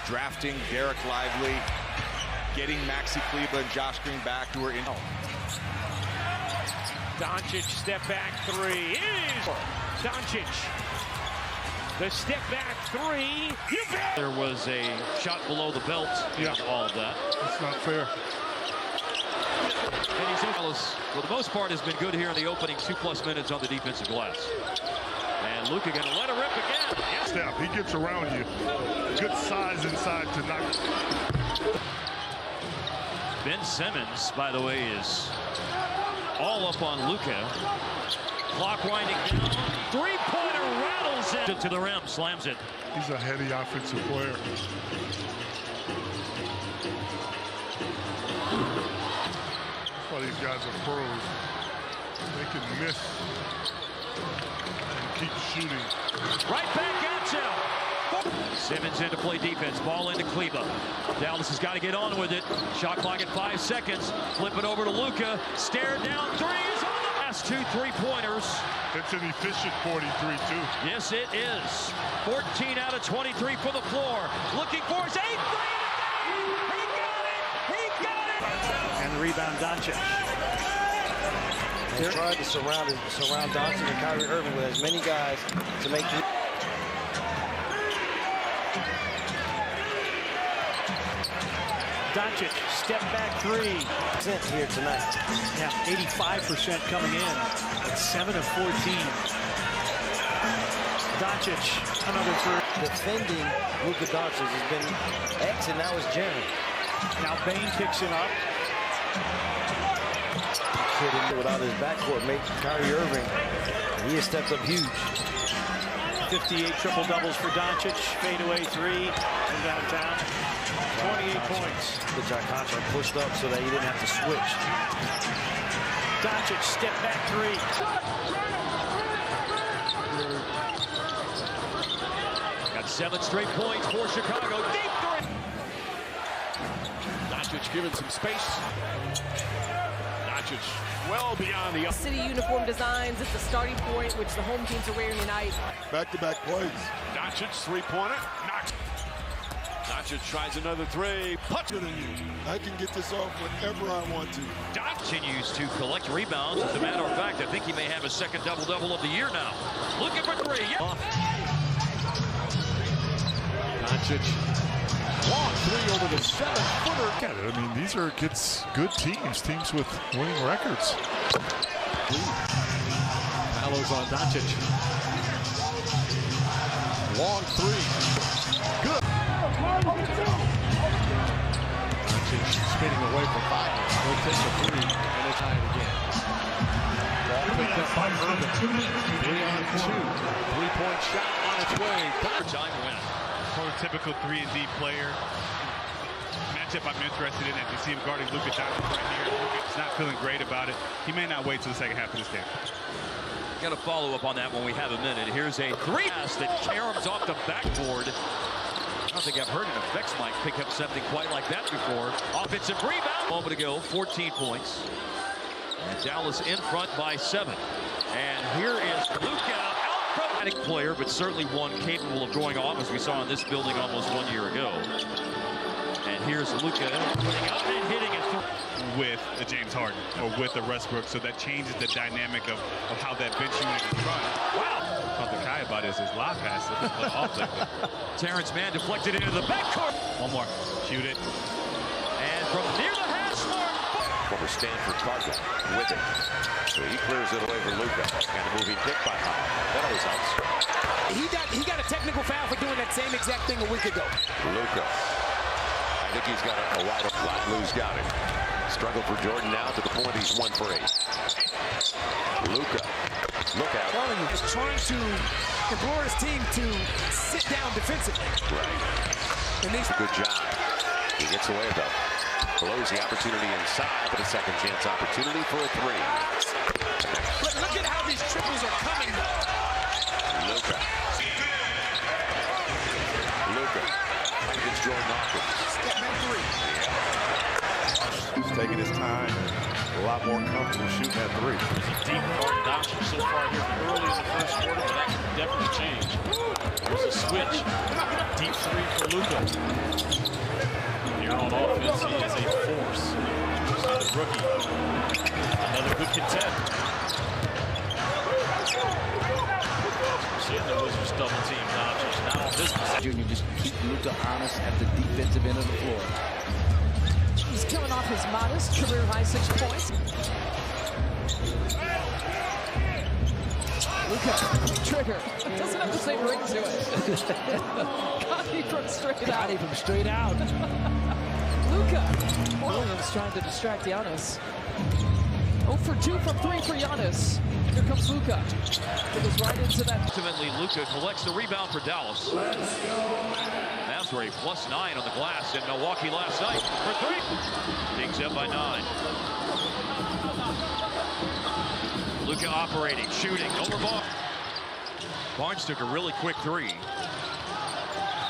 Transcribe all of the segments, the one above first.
drafting Derek Lively, getting Maxi Kleber and Josh Green back, who are in. Dončić step back three. It is Dončić. The step back three. You bet. There was a shot below the belt. Yeah, all of that. That's not fair. And he's for the most part has been good here in the opening 2+ minutes on the defensive glass. And Luka gonna let it rip again. Yes. Step, he gets around you. Good size inside to knock. Ben Simmons, by the way, is all up on Luka. Clock winding down. Three-pointer rattles it to the rim, slams it. He's a heady offensive player. That's why these guys are pros. They can miss and keep shooting. Right back at you. Simmons in to play defense. Ball into Kleber. Dallas has got to get on with it. Shot clock at 5 seconds. Flip it over to Luka. Stare down threes on the last 2 3-pointers. It's an efficient 43, too. Yes, it is. 14 out of 23 for the floor. Looking for his 8th three. He got it. He got it. And the rebound, Dončić. They tried to surround Dončić and Kyrie Irving with as many guys to make the. Dončić, step back three. Here tonight. Yeah, 85% coming in at 7 of 14. Dončić, another three. Defending Luka Dončić has been X, and now it's Jaren. Now Bane picks it up. Kidding, without his backcourt mate, Kyrie Irving, he has stepped up huge. 58 triple-doubles for Dončić. Fadeaway three from downtown. 28 points. The John Contra pushed up so that he didn't have to switch. Dončić, step back three. Got 7 straight points for Chicago. Deep three. Dončić given some space. Dončić well beyond the city uniform designs. It's the starting point, which the home teams are wearing tonight. Back-to-back plays. Dončić three-pointer. Knocked. Dončić tries another three. Puts it in you. I can get this off whenever I want to. Continues to collect rebounds. As a matter of fact, I think he may have a second double-double of the year now. Looking for three. Yeah. Dončić. Long three over the 7-footer. I mean, these are good teams with winning records. Palos on Dončić. Long three. Good. Dončić spinning away for 5. He'll take a three, and it's tied again. Ball picked up by Irving. 3-on-2. 3-point shot on its way. Time win. Prototypical 3-and-D player. Matchup I'm interested in, as you see him guarding Luka Dončić right here. Luka's not feeling great about it. He may not wait till the second half of this game. Got to follow up on that when we have a minute. Here's a three pass that caroms off the backboard. I don't think I've heard an effects mic pick up something quite like that before. Offensive rebound. A moment ago, 14 points. And Dallas in front by 7. And here is Luka. Player, but certainly one capable of going off, as we saw in this building almost 1 year ago. And here's Luka putting up and hitting it with a James Harden or with a Westbrook, so that changes the dynamic of how that bench unit is run. Wow! What the Kai about is his lob pass. Terrence Mann deflected into the backcourt. One more. Shoot it. And from near the hash mark. Former Stanford target with it. So he clears it away for Luka. And a moving kick by Howard. That always helps. He got a technical foul for doing that same exact thing a week ago. Luka. I think he's got a wide open lot. Lou's got it. Struggle for Jordan now to the point he's 1 for 8. Luka. Look out. He's trying to implore his team to sit down defensively. Right. And good job. He gets away though. Blows the opportunity inside, but a second chance opportunity for a three. But look at how these triples are coming. Luka. Against Jordan Hawkins. Step back three. He's taking his time. A lot more comfortable shooting that three. Deep guard Dončić so far here early in the first quarter, but that can definitely change. There's a switch. Deep three for Luka. Here on offense, he is a force. You see the rookie. Another good contest. Seeing the Wizards double team Dončić. Not on this position. Junior just keep Luka honest at the defensive end of the floor. He's coming off his modest career high 6 points. Luka, trigger. Doesn't have the same ring to it. Got him from straight out. Got him from straight out. Luka. Williams trying to distract Giannis. 0 for 2 from 3 for Giannis. Here comes Luka. It was right into that. Ultimately, Luka collects the rebound for Dallas. Mavs were a +9 on the glass in Milwaukee last night for 3. Kings up by 9. Luka operating, shooting, over ball. Barnes took a really quick 3.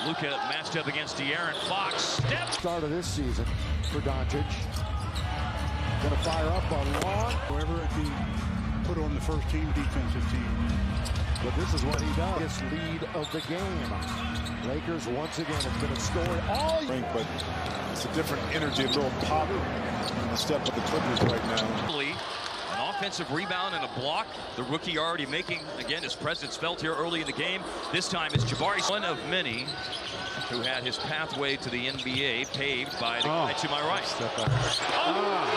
Luka matched up against De'Aaron Fox. Start of this season for Dončić. Going to fire up on long. Whoever he put on the first team defensive team. But this is what he does. This lead of the game. Lakers once again have been a story all year. But it's a different energy, a little pop in the step of the Clippers right now. An offensive rebound and a block. The rookie already making, again, his presence felt here early in the game. This time it's Jabari, one of many who had his pathway to the NBA paved by the guy to my right.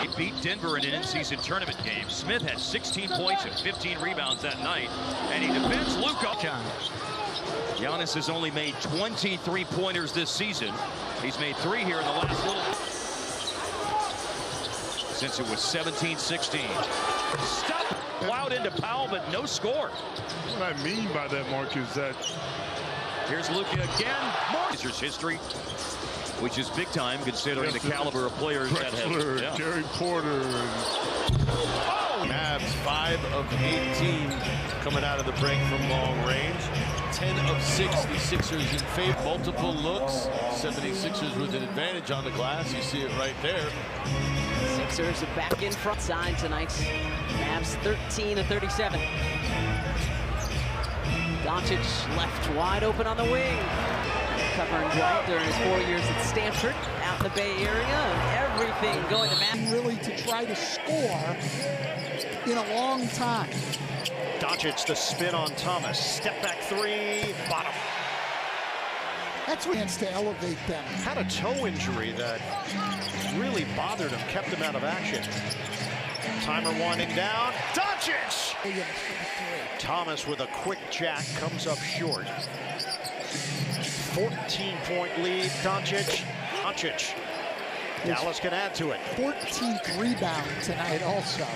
He beat Denver in an in-season tournament game. Smith had 16 points and 15 rebounds that night, and he defends Luka. Giannis has only made 23 pointers this season. He's made 3 here in the last little. Since it was 17-16. Stop. Plowed into Powell, but no score. What I mean by that, Mark, is that here's Luka again. More history, which is big time considering the caliber of players that have. Yeah. Gary Porter. Mavs 5 of 18 coming out of the break from long range. 10 of 6, the Sixers in favor. Multiple looks. 76ers with an advantage on the glass. You see it right there. Sixers are back in front side tonight. Mavs 13 of 37. Dončić left wide open on the wing. Covering Dwight during his 4 years at Stanford, out in the Bay Area. Everything going to Mavs. Really to try to score in a long time. Dončić, the spin on Thomas. Step back 3, bottom. That's what chance to elevate them. Had a toe injury that really bothered him, kept him out of action. Timer winding down. Dončić! Thomas with a quick jack comes up short. 14-point lead. Dončić. Dallas can add to it. 14th rebound tonight also.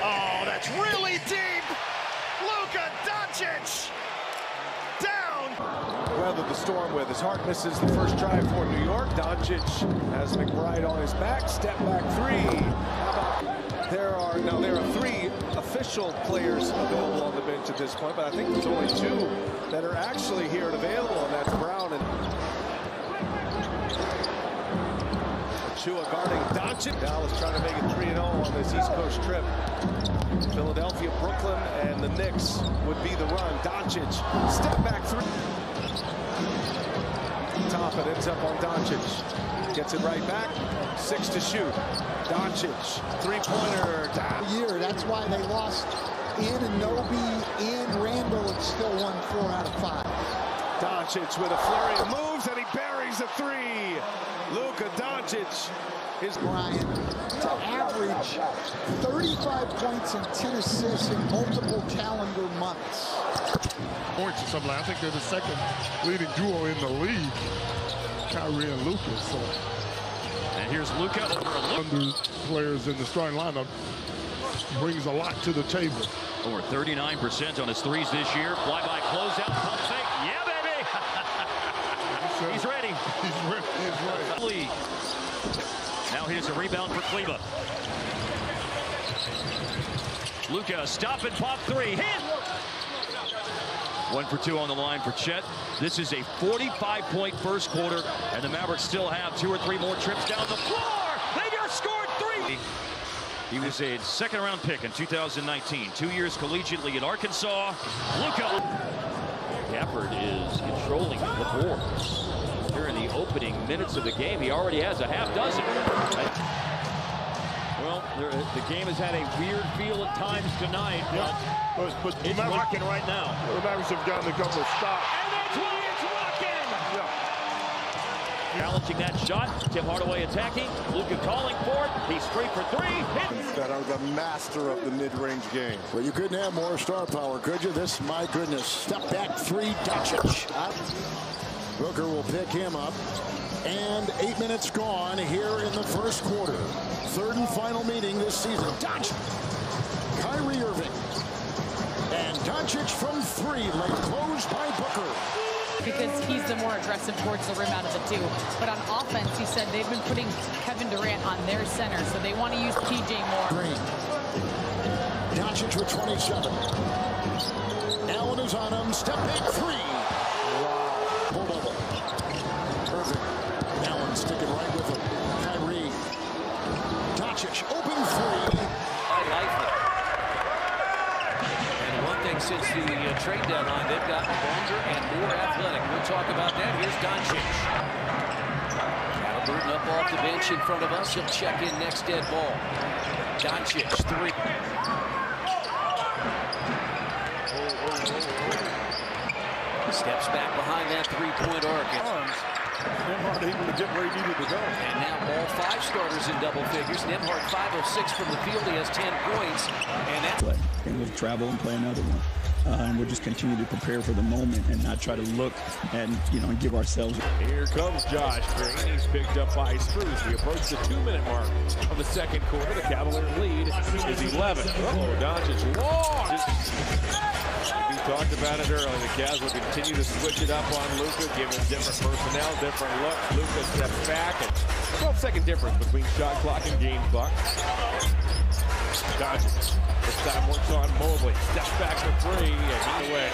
Oh, that's really deep. Luka Dončić down. Weathered the storm with his heart misses the first drive for New York. Dončić has McBride on his back. Step back 3. How about there are 3 official players available on the bench at this point, but I think there's only 2 that are actually here and available, and that's Brown and Chua guarding Dončić. Dallas trying to make it 3-0 on this East Coast trip. Philadelphia, Brooklyn, and the Knicks would be the run. Dončić, step back 3. Top, it ends up on Dončić. Gets it right back. 6 to shoot. Dončić, 3-pointer. Year. That's why they lost Anunoby and Randall and still won 4 out of 5. Dončić with a flurry of moves, and he buries a 3. Luka Dončić is Bryant to average 35 points and 10 assists in multiple calendar months. Points or something. I think they're the second leading duo in the league. Kyrie and Luka. So. And here's Luka Under players in the starting lineup brings a lot to the table. Over 39% on his threes this year. Fly-by closeout, pump fake. Yeah, baby! He's ready. He's ready. He's ready. Now here's a rebound for Cleveland. Luka, stop and pop 3. Hit! 1 for 2 on the line for Chet. This is a 45-point first quarter, and the Mavericks still have 2 or 3 more trips down the floor. They just scored 3. He was a second-round pick in 2019. 2 years collegiately in Arkansas. Luka. Gafford is controlling the boards. Here in the opening minutes of the game, he already has a half dozen. Well, the game has had a weird feel at times tonight, but it's rocking right now. The Mavericks have gotten a couple of stops. And that's why it's rocking! Challenging that shot. Tim Hardaway attacking. Luka calling for it. He's straight for three. That are the master of the mid-range game. Well, you couldn't have more star power, could you? This, my goodness. Step back three, Dončić. Booker will pick him up. And 8 minutes gone here in the first quarter. Third and final meeting this season. Dončić. Kyrie Irving. And Dončić from three, laid closed by Booker. Because he's the more aggressive towards the rim out of the two. But on offense, he said they've been putting Kevin Durant on their center, so they want to use PJ more. Green. Dončić with 27. Allen is on him. Step back three. Wow. Pull bubble. Irving. Allen sticking right with him. Kyrie. Dončić open three. Since the trade deadline, they've gotten longer and more athletic. We'll talk about that. Here's Dončić. Halliburton up off the bench in front of us. He'll check in next dead ball. Dončić, three. Steps back behind that three-point arc. Nembhard able to get where he needed to go. And now all five starters in double figures. Nembhard 5 of 6 from the field. He has 10 points. And that's and we'll travel and play another one. And we'll just continue to prepare for the moment and not try to look and, give ourselves. Here comes Josh Green. He's picked up by Strus. We approach the 2-minute mark of the second quarter. The Cavalier lead is 11. Dončić long. We talked about it earlier. The Cavs will continue to switch it up on Luka, give him different personnel, different looks. Luka steps back, and 12-second difference between shot clock and game clock. Dončić. This time works on Mobley. Steps back for three, and he's away.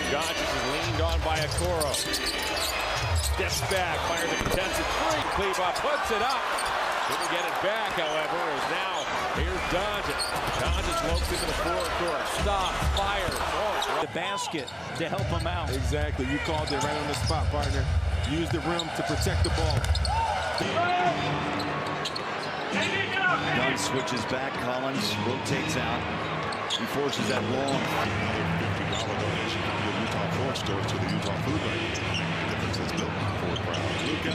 Dončić is leaned on by Okoro. Steps back, fires a contested three. Kleber puts it up. Didn't get it back, however, as now here's Dončić. Dončić lopes into the forecourt. Stops, fires. The basket to help him out. Exactly. You called it right on the spot, partner. Use the rim to protect the ball. Dunn switches back. Collins rotates out. He forces that long. $50 donation from the Utah Food Store to the Utah Food Bank. The difference is built for Brown. Luka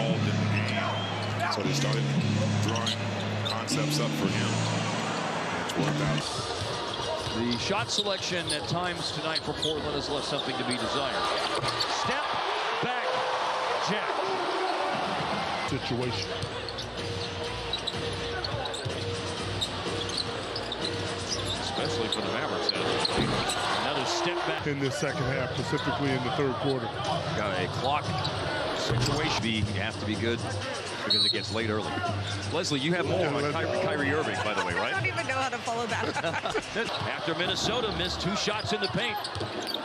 all in the game. So they started drawing concepts up for him. It's worked out. The shot selection at times tonight for Portland has left something to be desired. Step back, Jack. Situation. Especially for the Mavericks. Another step back. In the second half, specifically in the third quarter. Got a clock situation. You have to be good because it gets late early. Leslie, you have more on Kyrie Irving, by the way, right? I don't even know how to follow that. After Minnesota missed 2 shots in the paint.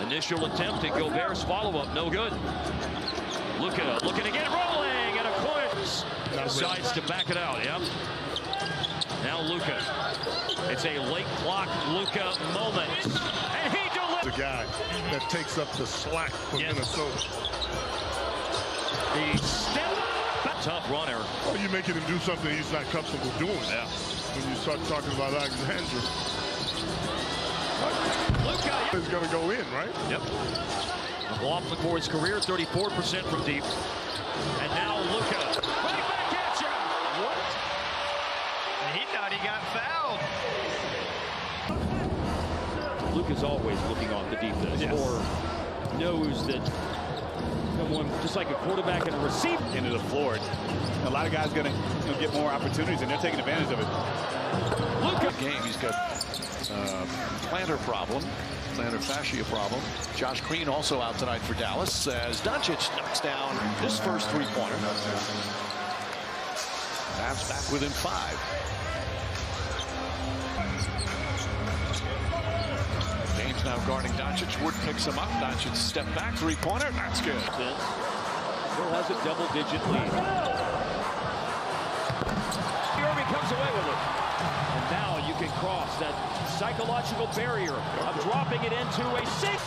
Initial attempt at Gobert's follow-up, no good. Luka looking to get rolling, and a course decides to back it out, yeah? Now Luka. It's a late clock Luka moment. And he delivers. The guy that takes up the slack for Minnesota. The step back. Tough runner. Well, you're making him do something he's not comfortable doing. Yeah. When you start talking about Alexander. Luka is going to go in, right? Yep. McLaughlin for his career, 34% from deep. And now Luka. Right back at you. What? He thought he got fouled. Luka's always looking off the defense, or knows that someone, just like a quarterback and a receiver, into the floor. A lot of guys going to get more opportunities, and they're taking advantage of it. Luka. Game, he's got plantar problem, plantar fascia problem. Josh Green also out tonight for Dallas as Dončić knocks down his first three-pointer. Mavs back within 5. James now guarding Dončić. Wood picks him up. Dončić step back three-pointer. That's good. Still has a double-digit lead. Irving comes away with it. And now you can cross that psychological barrier of dropping it into a 6.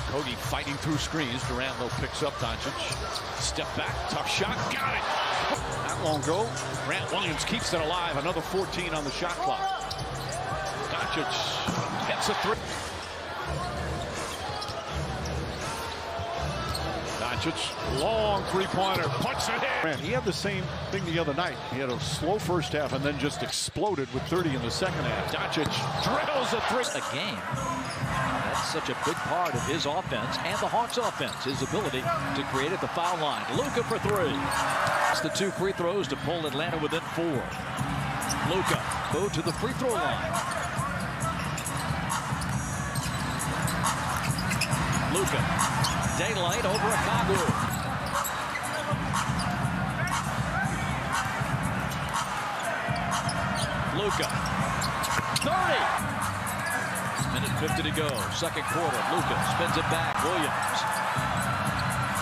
Cody fighting through screens. Durant though picks up Dončić. Step back, tough shot, got it. Not long ago, Grant Williams keeps it alive. Another 14 on the shot clock. Dončić hits a 3. Dončić, long three-pointer, puts it in. He had the same thing the other night. He had a slow first half and then just exploded with 30 in the second half. Dončić drills a 3. A game. That's such a big part of his offense and the Hawks' offense, his ability to create at the foul line. Luka for 3. It's the 2 free throws to pull Atlanta within 4. Luka go to the free throw line. Luka, daylight over Akagu. Luka, 30. Minute 50 to go. Second quarter. Luka spins it back. Williams.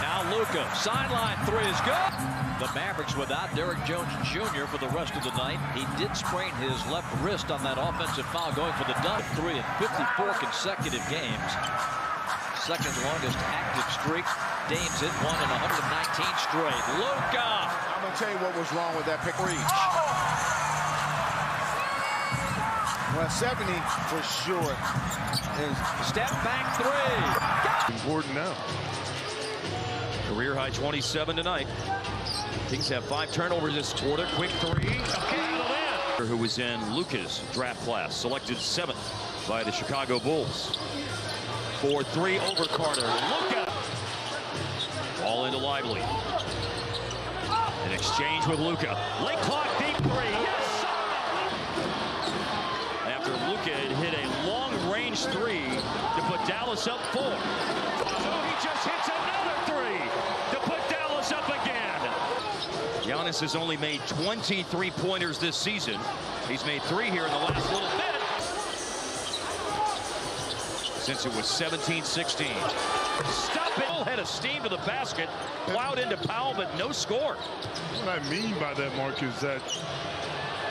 Now Luka. Sideline 3 is good. The Mavericks without Derrick Jones Jr. for the rest of the night. He did sprain his left wrist on that offensive foul going for the dunk. 3 in 54 consecutive games. Second longest active streak. Dame's hit 1 in 119 straight. Luka. I'm going to tell you what was wrong with that pick. Reach. Well, 70 for sure. Step back 3. Important now. Career high 27 tonight. Kings have 5 turnovers this quarter. Quick 3. Who was in Luka's draft class, selected 7th by the Chicago Bulls. 4-3 over Carter. Luka. All into Lively. An exchange with Luka. Late clock, deep 3. Yes! Luka had hit a long-range 3 to put Dallas up 4. So he just hits another 3 to put Dallas up again. Giannis has only made 20 3-pointers this season. He's made 3 here in the last little bit. Since it was 17-16. Stop it! Head of steam to the basket. Plowed into Powell, but no score. What I mean by that, Mark, is that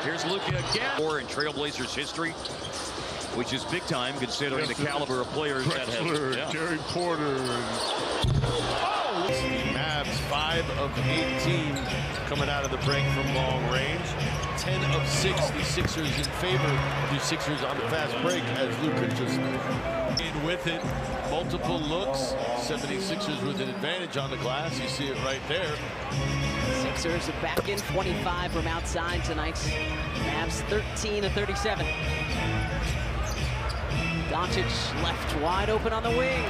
here's Luka again. Or in Trailblazers history, which is big time considering the caliber of players that have. Yeah. Gary Porter. Oh! Mavs 5 of 18 coming out of the break from long range. 10 of 6. The Sixers in favor of the Sixers on the fast break as Luka just in with it. Multiple looks. 76ers with an advantage on the glass. You see it right there. Sixers are back in 25 from outside tonight. Mavs 13 of 37. Dončić left wide open on the wing.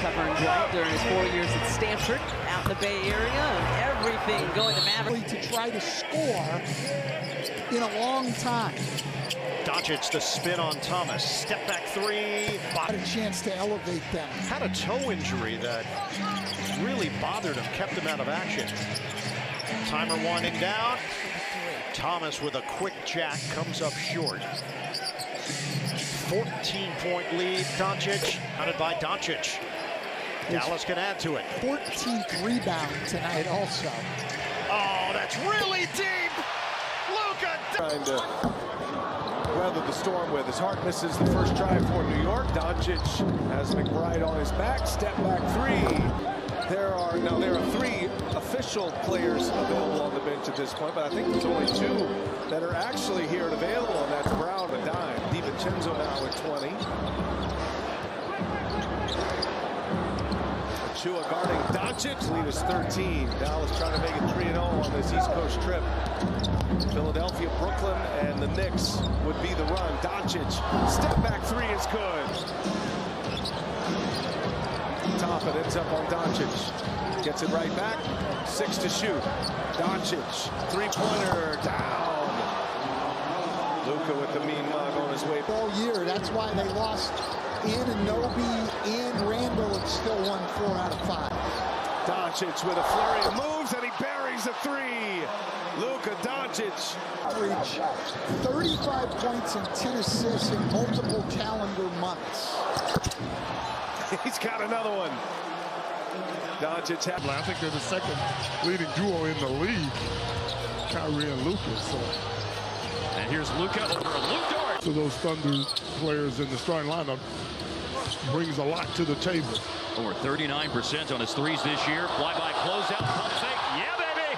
Covering Dwight during his 4 years at Stanford, out in the Bay Area, and everything going to Mavericks. To try to score in a long time. Dončić, the spin on Thomas. Step back 3. Had a chance to elevate them. Had a toe injury that really bothered him, kept him out of action. Timer winding down. Thomas with a quick jack comes up short. 14-point lead. Dončić, hunted by Dončić. Dallas can add to it. 14th rebound tonight also. Oh, that's really deep. Luka. Trying to weather the storm with his heart misses the first drive for New York. Dončić has McBride on his back. Step back 3. There are 3 official players available on the bench at this point, but I think there's only 2 that are actually here and available, and that's Brown and Dime. DiVincenzo now at 20. Chua guarding Dončić. Lead is 13. Dallas trying to make it 3-0 on this East Coast trip. Philadelphia, Brooklyn, and the Knicks would be the run. Dončić, step back 3 is good. Top it ends up on Dončić. Gets it right back. 6 to shoot. Dončić, 3-pointer down. Luka with the mean mug on his way. All year, that's why they lost Anunoby and Randall and still won 4 out of 5. Dončić with a flurry of moves, and he buries a 3. Luka Dončić. Average 35 points and 10 assists in multiple calendar months. He's got another one. Dončić. I think they're the second leading duo in the league. Kyrie and Luka. So And here's Luka over Luka. So those Thunder players in the starting lineup brings a lot to the table. Over 39% on his threes this year. Fly-by closeout, pump fake. Yeah, baby!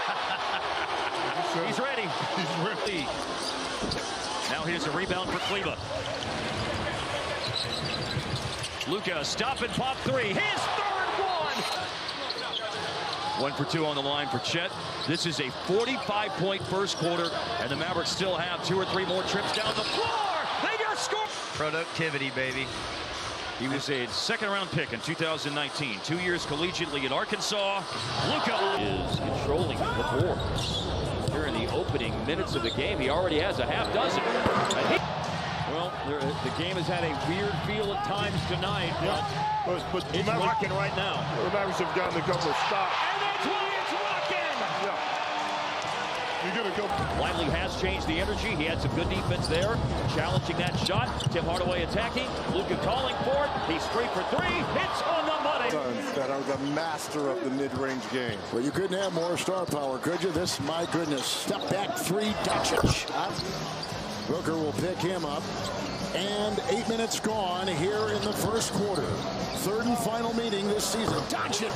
He's ready. He's ready. Now here's a rebound for Cleveland. Luka, stop and pop three. His third one! 1 for 2 on the line for Chet. This is a 45-point first quarter, and the Mavericks still have 2 or 3 more trips down the floor. They got score. Productivity, baby. He was a second-round pick in 2019. 2 years collegiately at Arkansas. Luka is controlling the boards. Here in the opening minutes of the game, he already has a half dozen. Well, the game has had a weird feel at times tonight, but it's rocking right now. The Mavericks have gotten a couple of stops. And that's why it's rocking! Yeah. You're going to go. Lively has changed the energy. He had some good defense there, challenging that shot. Tim Hardaway attacking. Luka calling for it. He's 3 for 3. Hits on the money. That are the master of the mid-range game. Well, you couldn't have more star power, could you? This, my goodness. Step back 3, Dončić. Luka will pick him up. And 8 minutes gone here in the first quarter. Third and final meeting this season. Dončić.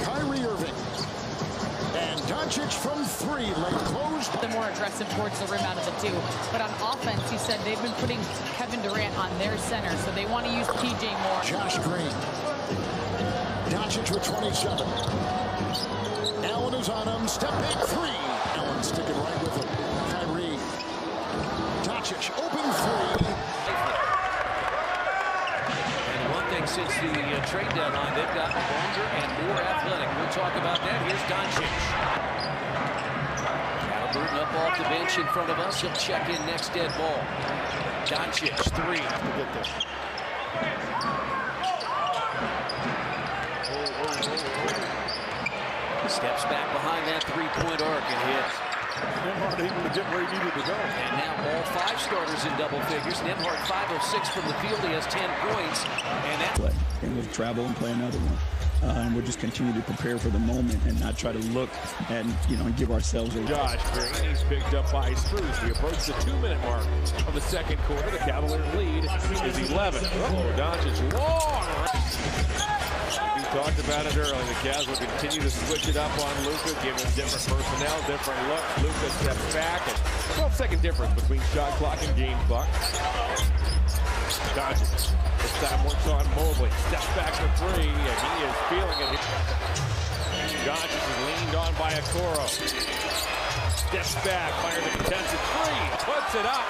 Kyrie Irving. And Dončić from 3, late closed. The more aggressive towards the rim out of the 2. But on offense, he said they've been putting Kevin Durant on their center, so they want to use PJ more. Josh Green. Dončić with 27. Allen is on him. Step back 3. Allen sticking right with him. Kyrie. Dončić open 3. And one thing since the trade deadline, they've gotten longer and more athletic. We'll talk about that. Here's Dončić. Halliburton up off the bench in front of us. He'll check in next dead ball. Dončić, 3. Get there. Steps back behind that three-point arc and hits. Nembhard able to get where he needed to go. And now all 5 starters in double figures. Nembhard 5 of 6 from the field. He has 10 points. And that play, and we'll travel and play another one. And we'll just continue to prepare for the moment and not try to look and, and give ourselves a Josh Green, he's picked up by Struz. We approach the 2-minute mark of the second quarter. The Cavaliers lead is 11. Dončić long. We talked about it earlier. The Cavs will continue to switch it up on Luka, give him different personnel, different looks. Luka steps back, and 12-second difference between shot clock and game clock. Dončić this time works on Mobley. Steps back for 3, and he is feeling it. Dončić is leaned on by Okoro. Steps back, fires a contested 3, puts it up.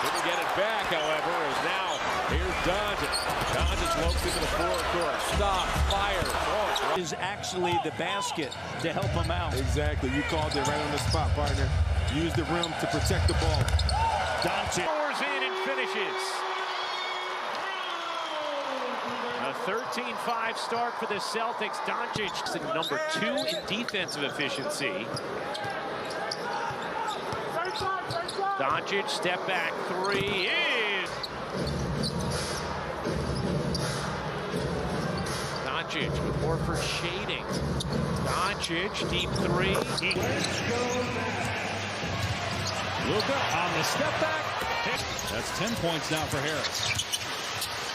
Didn't get it back, however, as now here's Dončić. Dončić lopes into the forecourt. Stops, fires. Oh, is actually the basket to help him out. Exactly. You called it right on the spot, partner. Use the rim to protect the ball. Dončić pours in and finishes. A 13-5 start for the Celtics. Dončić is number 2 in defensive efficiency. Dončić, step back 3 is. Dončić with Horford shading. Dončić, deep 3. Luka on the step back. That's 10 points now for Harris.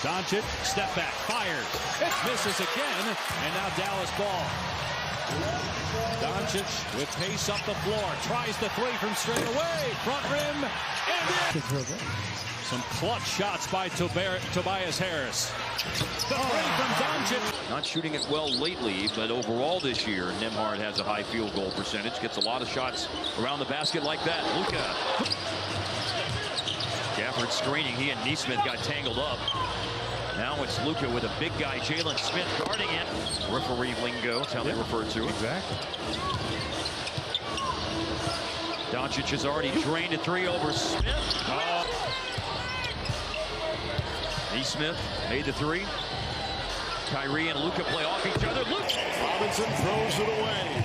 Dončić, step back, fires. It misses again, and now Dallas ball. Dončić with pace up the floor, tries the 3 from straight away, front rim, and in. Some clutch shots by Tobias Harris. The 3 from Dončić. Not shooting it well lately, but overall this year, Nembhard has a high field goal percentage, gets a lot of shots around the basket like that. Luka. Gafford screening, he and Neesmith got tangled up. Now it's Luka with a big guy, Jalen Smith, guarding it. Referee lingo, that's how they refer to it. Exactly. Dončić has already drained a 3 over Smith. Oh. Neesmith made the 3. Kyrie and Luka play off each other. Robinson throws it away.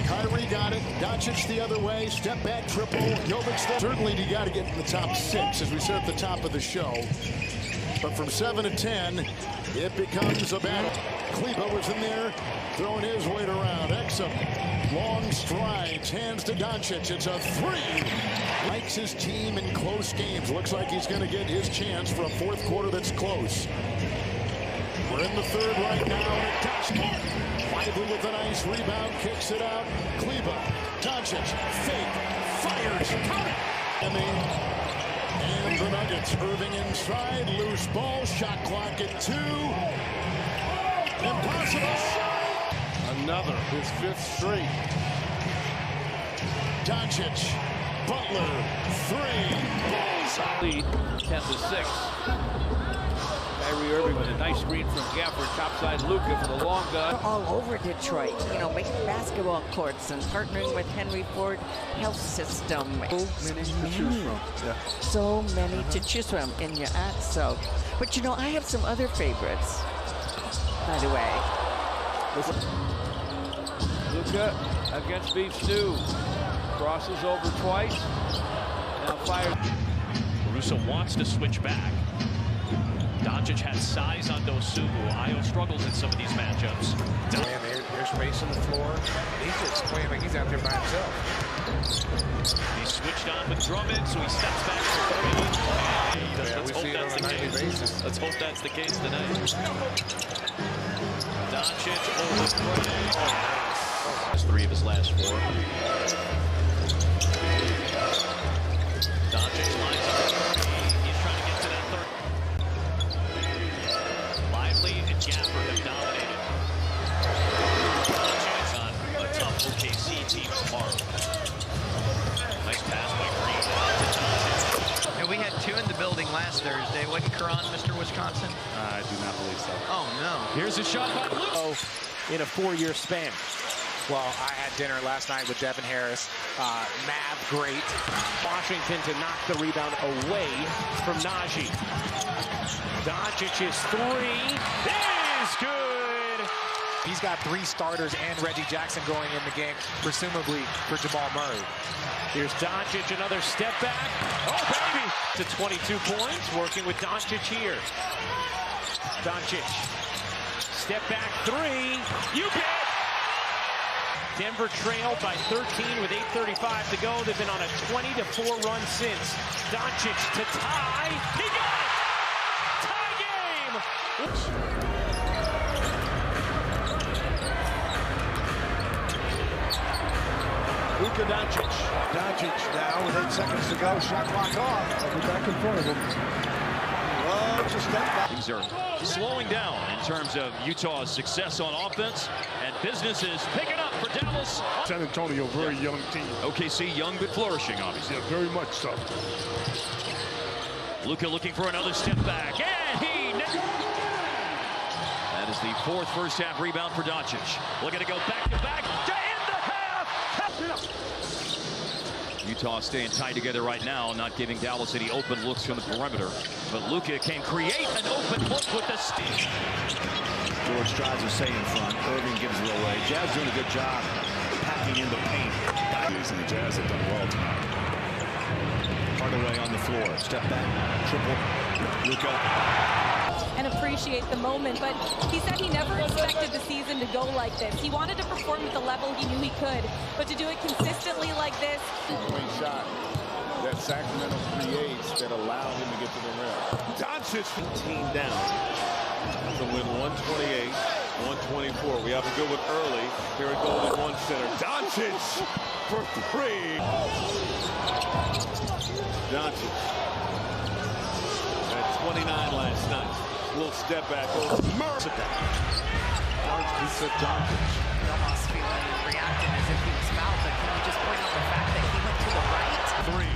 Kyrie got it. Dončić the other way. Step back triple. Jovic certainly you got to get in the top 6, as we said at the top of the show. But from 7 to 10, it becomes a battle. Kleber was in there, throwing his weight around. Exum, long strides, hands to Dončić. It's a three. Likes his team in close games. Looks like he's going to get his chance for a fourth quarter that's close. We're in the third right now, and it touched. Lively with a nice rebound, kicks it out. Kleber, Dončić, fake, fires, count it. And the Nuggets, Irving inside, loose ball, shot clock at 2. Impossible. Another, his fifth straight. Dončić, Butler, 3. Lead 10-6. Kyrie Irving with a nice screen from Gafford, topside Luka for the long gun. All over Detroit, you know, making basketball courts and partnering with Henry Ford Health System. So many to choose from in your ad. So, but you know, I have some other favorites, by the way. Luka against Beef Stew. Crosses over twice. Now fires. Caruso wants to switch back. Dončić had size on Dosumu. Ayo struggles in some of these matchups. Man, there's space on the floor. He's just playing like he's out there by himself. He switched on with Drummond, so he steps back for 3. Yeah, we see it on a nightly basis. Let's hope that's the case tonight. Dončić over 3. That's 3 of his last 4. Dončić lines up. He's trying to get to that third. Lively and Gafford have dominated. Dončić on a tough OKC team tomorrow. Nice pass by Green. And we had 2 in the building last Thursday. Wasn't Karan, Mr. Wisconsin? I do not believe so. Oh, no. Here's a shot by Luka. In a 4-year span. Well, I had dinner last night with Devin Harris. Mav, great. Washington to knock the rebound away from Najee. Dončić's 3 is good. He's got 3 starters and Reggie Jackson going in the game, presumably for Jamal Murray. Here's Dončić, another step back. Oh, baby! To 22 points, working with Dončić here. Dončić, step back 3. You bet! Denver trailed by 13 with 8:35 to go. They've been on a 20-4 run since. Dončić to tie. He got it! Tie game! Luka Dončić. Dončić now with 8 seconds to go. Shot clock off. I'll be back in front of him. Loves a step back. Things are slowing down in terms of Utah's success on offense, and business is picking up for Dallas. San Antonio, very young team. OKC, young but flourishing, obviously. Yeah, very much so. Luka looking for another step back, and that is the 4th first-half rebound for Dončić. Looking to go back-to-back to end the half. Utah staying tied together right now, not giving Dallas any open looks from the perimeter. But Luka can create an open look with the stick. George tries to stay in front. Irving gives it away. Jazz doing a good job packing in the paint. And the Jazz have done well tonight. Hardaway on the floor. Step back. Triple. Luka. And appreciate the moment, but he said he never expected the season to go like this. He wanted to perform at the level he knew he could, but to do it consistently like this. Great shot that Sacramento creates that allowed him to get to the rim. Dončić 15 down to win 128-124. We have a good one early here at Golden One Center. Dončić for 3. Dončić at 29 last night. Little step back over Murray. Large piece of Dončić. Almost feeling reacting as if he was fouled, but can we just point out the fact that he went to the right? 3.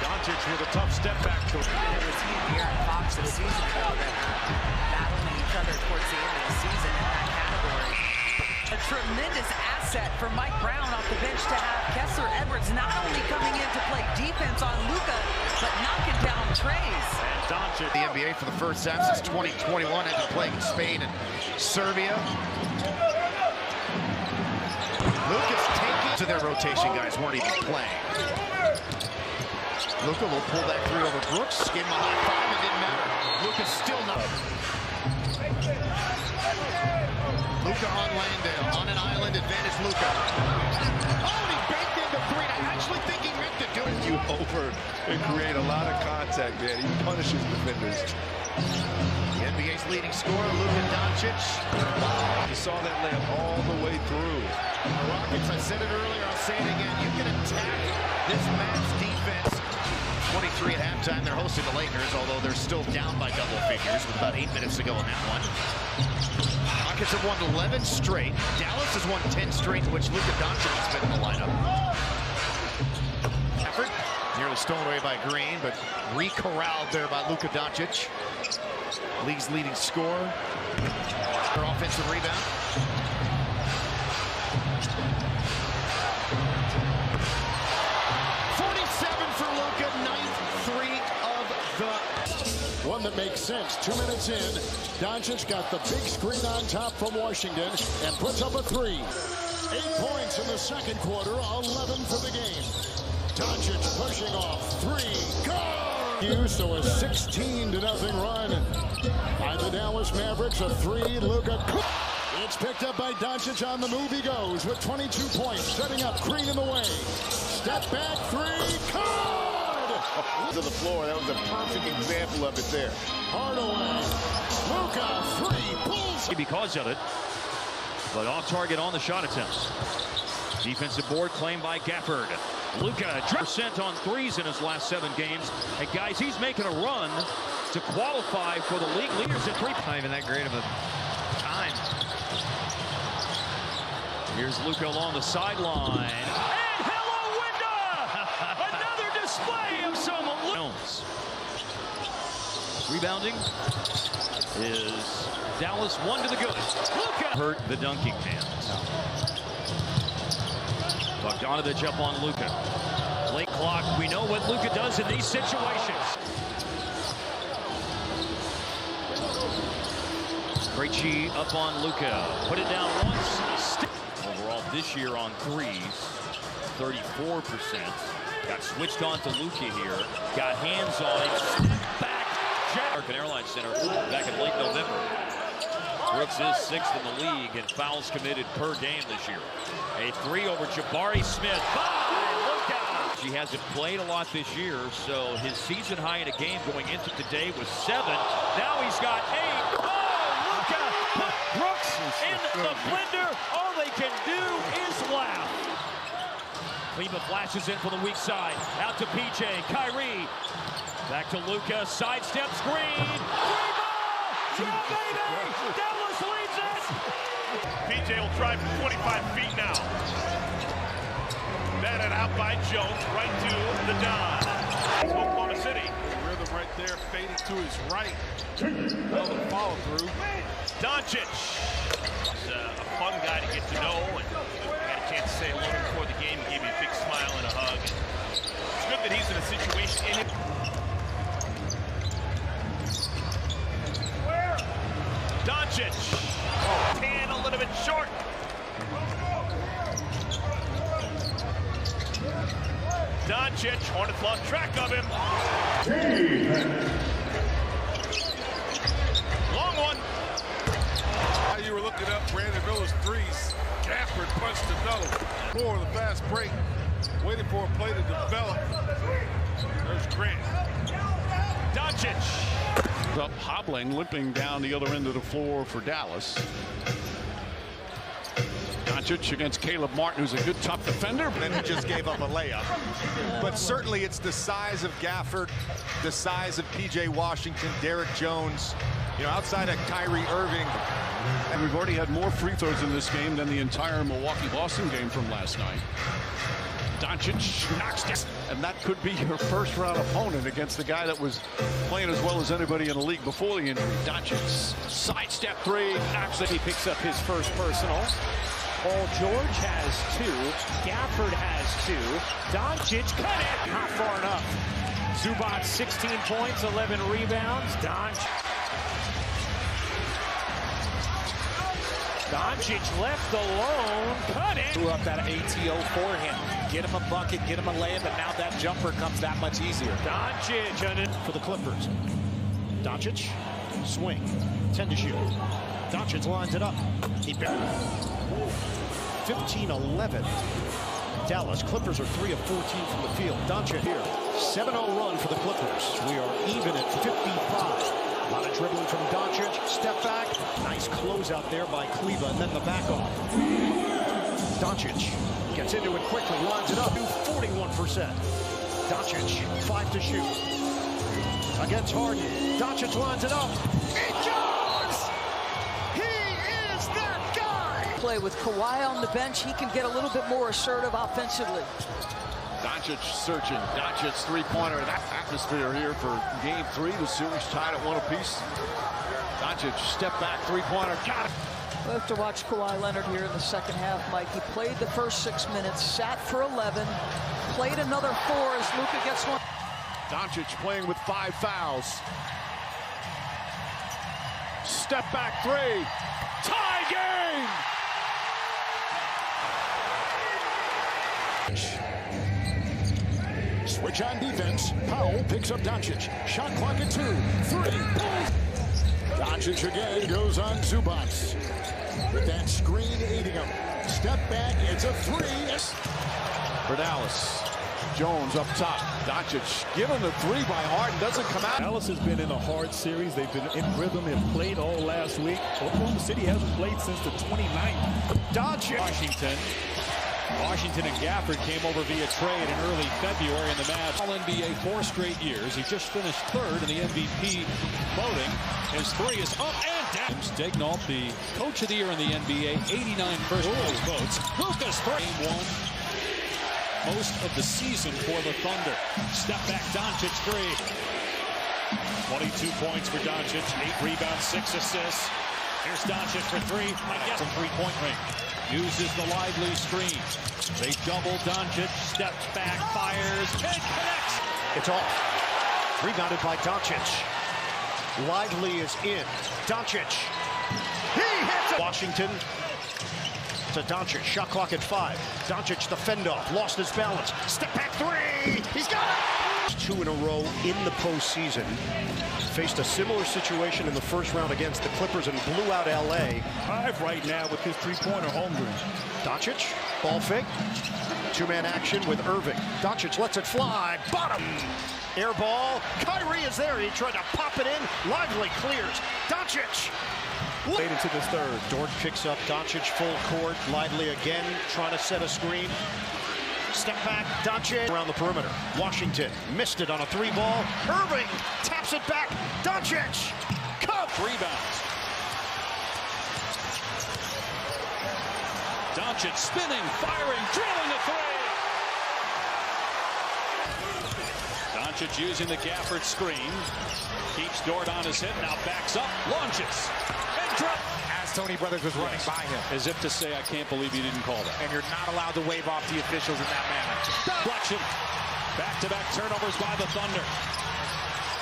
Dončić with a tough step back to him. It was he and De'Aaron Fox this season ago that battling each other towards the end of the season in that category. A tremendous asset for Mike Brown off the bench to have Kessler Edwards not only coming in to play defense on Luka, but knocking down treys. Dončić. The NBA for the first time since 2021 after playing in Spain and Serbia. Luka's taking to their rotation guys weren't even playing. Luka will pull that 3 over Brooks. Gave him a high five. It didn't matter. Luka's still not. Luka on Landale, on an island advantage, Luka. Oh, he banked into three. I actually think he meant to do it. You over and create a lot of contact, man. He punishes defenders. The NBA's leading scorer, Luka Dončić. You saw that layup all the way through. The Rockets, I said it earlier, I'll say it again. You can attack this Mavs defense. 23 at halftime. They're hosting the Lakers, although they're still down by double figures with about 8 minutes to go in that one. Rockets have won 11 straight. Dallas has won 10 straight, in which Luka Dončić has been in the lineup. Effort nearly stolen away by Green, but re-corralled there by Luka Dončić. League's leading scorer. Their offensive rebound. One that makes sense. 2 minutes in, Dončić got the big screen on top from Washington and puts up a three. 8 points in the second quarter, 11 for the game. Dončić pushing off three. Go! So a 16-0 run by the Dallas Mavericks. A three, Luka. It's picked up by Dončić. On the move he goes with 22 points, setting up Green in the way. Step back three. To the floor. That was a perfect example of it there. Hardaway. Luka, three, pulls. Because of it, but off target on the shot attempts. Defensive board claimed by Gafford. Luka, % on threes in his last 7 games. And guys, he's making a run to qualify for the league leaders in three. Not even that great of a time. Here's Luka along the sideline. Rebounding is Dallas, 1 to the good. Luka hurt the dunking hands. Bogdanović up on Luka. Late clock. We know what Luka does in these situations. Krejci up on Luka. Put it down once. Overall this year on threes, 34%. Got switched on to Luka here. Got hands on it. Step back. American Airlines Center back in late November. Brooks is 6th in the league in fouls committed per game this year. A three over Jabari Smith. By Luka. He hasn't played a lot this year, so his season high in a game going into today was 7. Now he's got 8. Oh, Luka put Brooks in the blender. All they can do is laugh. Lima flashes in for the weak side. Out to PJ. Kyrie. Back to Luka, sidestep screen. Free ball! Yeah, baby! Dallas leads it! PJ will try from 25 feet now. Batted out by Jones, right to the Don. Oklahoma City. Rhythm right there, fading to his right. Well, the follow through. Dončić. He's a fun guy to get to know, and I got a chance to say hello before the game. He gave me a big smile and a hug. It's good that he's in a situation in it. Dončić. Hand a little bit short. Dončić, Hornets lost track of him. Long one. You were looking up Brandon Miller's threes. Gafford punched another. More the fast break. Waiting for a play to develop. There's Grant. Dončić. Up hobbling, limping down the other end of the floor for Dallas. Dončić against Caleb Martin, who's a good tough defender. Then he just gave up a layup. But certainly it's the size of Gafford, the size of PJ Washington, Derek Jones, you know, outside of Kyrie Irving. And we've already had more free throws in this game than the entire Milwaukee-Boston game from last night. Dončić knocks down. And that could be your first-round opponent against the guy that was playing as well as anybody in the league before the injury. Dončić, sidestep three, knocks it. He picks up his first personal. Paul George has 2. Gafford has 2. Dončić cut it. Not far enough. Zubac 16 points, 11 rebounds. Dončić left alone. Cut it. Threw up that ATO for him. Get him a bucket, get him a layup, and now that jumper comes that much easier. Dončić for the Clippers. Dončić, swing, 10 to shoot. Dončić lines it up. 15-11. Dallas Clippers are 3 of 14 from the field. Dončić here. 7-0 run for the Clippers. We are even at 55. A lot of dribbling from Dončić. Step back. Nice closeout there by Kleba, and then the back off. Dončić gets into it quickly, lines it up. 41%. Dončić, 5 to shoot. Against Harden. Dončić lines it up. He goes! He is that guy! Play with Kawhi on the bench, he can get a little bit more assertive offensively. Dončić searching. Dončić three-pointer. That atmosphere here for game 3. The series tied at 1 apiece. Dončić step back three-pointer. Got it. We'll have to watch Kawhi Leonard here in the second half, Mike. He played the first 6 minutes, sat for 11, played another 4 as Luka gets one. Dončić playing with 5 fouls. Step back 3. Tie game! Switch on defense. Powell picks up Dončić. Shot clock at 2. 3. Dončić again goes on Zubats. With that screen aiding him. Step back, it's a 3. For Dallas. Jones up top. Dončić given the 3 by Harden. Doesn't come out. Dallas has been in a hard series. They've been in rhythm and played all last week. Oklahoma City hasn't played since the 29th. Dončić. Washington and Gafford came over via trade in early February in the Mavs. All NBA 4 straight years. He just finished 3rd in the MVP voting. His 3 is up and down. Stegnault, the coach of the year in the NBA, 89 first place votes. Luka's 3. Game 1. Most of the season for the Thunder. Step back, Dončić 3. 22 points for Dončić, 8 rebounds, 6 assists. Here's Dončić for 3. I guess from three-point ring. Uses the lively screen. They double Dončić, steps back, fires, and connects. It's off. Rebounded by Dončić. Lively is in. Dončić. He hits it. Washington to Dončić. Shot clock at 5. Dončić the fend off. Lost his balance. Step back 3. He's got it. 2 in a row in the postseason. Faced a similar situation in the first round against the Clippers and blew out LA. 5 right now with his three-pointer Holmgren. Dončić, ball fake. 2-man action with Irving. Dončić lets it fly. Bottom. Air ball. Kyrie is there. He tried to pop it in. Lively clears. Dončić. Late into this 3rd. Dort picks up Dončić full court. Lively again trying to set a screen. Step back, Dončić around the perimeter. Washington missed it on a 3-ball. Irving taps it back. Dončić. Come. Rebounds. Dončić spinning, firing, drilling a 3. Dončić using the Gafford screen. Keeps Dort on his hip, now backs up, launches, and drops. As Tony Brothers was running by him. As if to say, I can't believe you didn't call that. And you're not allowed to wave off the officials in that manner. Deflection. Back-to-back turnovers by the Thunder.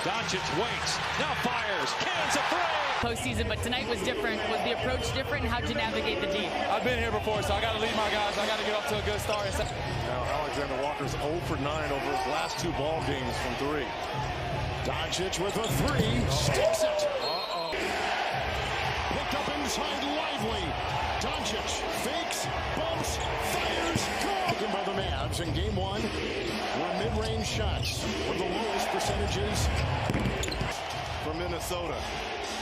Dončić waits, now fires, cans a 3. Postseason, but tonight was different. Was the approach different? How'd you navigate the deep? I've been here before, so I got to lead my guys. I got to get off to a good start. Now Alexander Walker's 0 for 9 over his last 2 ball games from 3. Dončić with a 3. Sticks it. Picked up inside Lively. Dončić fakes, bumps, fires. Taken by the Mavs in game 1 were mid-range shots. One of the lowest percentages From Minnesota.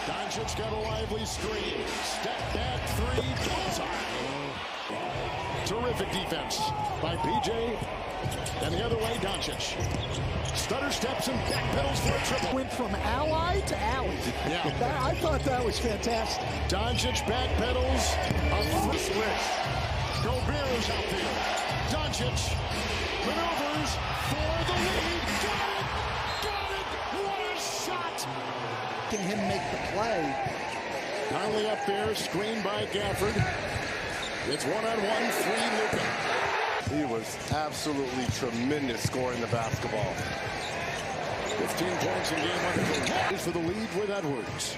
Dončić got a lively screen. Step back 3. Bullseye. Terrific defense by PJ. And the other way, Dončić. Stutter steps and backpedals for a triple. Went from ally to alley. Yeah. I thought that was fantastic. Dončić backpedals. A free switch. Gobert is out there. Dončić maneuvers for the lead. Got it! Got it! What a shot! Can him make the play. Conley up there, screened by Gafford. It's one-on-one, 3 Luka. He was absolutely tremendous scoring the basketball. 15 points in game 1 for the lead with Edwards.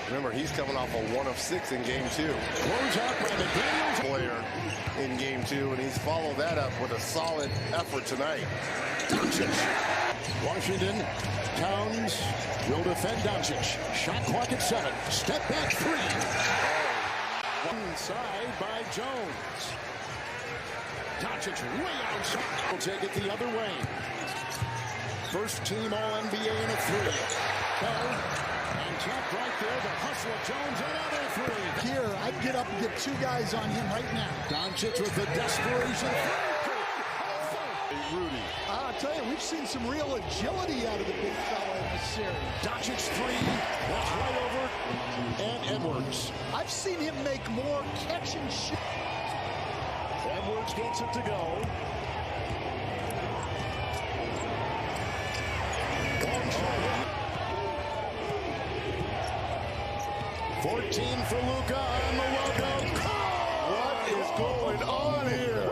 Remember, he's coming off a 1 of 6 in game 2. Close out by McDaniels. Player in game 2, and he's followed that up with a solid effort tonight. Dončić. Washington. Towns will defend Dončić. Shot clock at 7. Step back 3. Jones. Dončić way outside. Will take it the other way. First team All-NBA in a three. And tapped right there. The hustle of Jones. Another three. Here, I'd get up and get two guys on him right now. Dončić with the desperation. Rudy. I'll tell you, we've seen some real agility out of the big fella in this series. Dončić three. That's right over. And Edwards. I've seen him make more catch and shoot. Edwards gets it to go. 14 for Luka on the logo. What is going on here?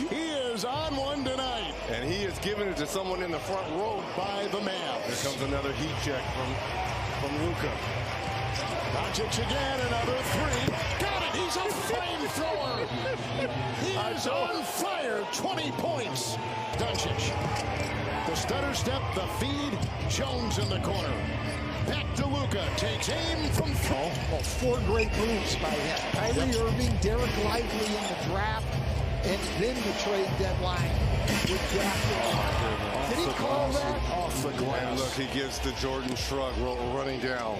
He is on one tonight. And he is giving it to someone in the front row. By the Mavs. Here comes another heat check from Luka. Dončić again, another three. Got it, he's a flamethrower. He is on fire, 20 points. Dončić. The stutter step, the feed. Jones in the corner. Back to Luka, takes aim from throw. Oh, four great moves by him. Kyrie Irving, Derek Lively in the draft, and then the trade deadline with Did he call that? Off the glass. And look, he gives the Jordan shrug running down.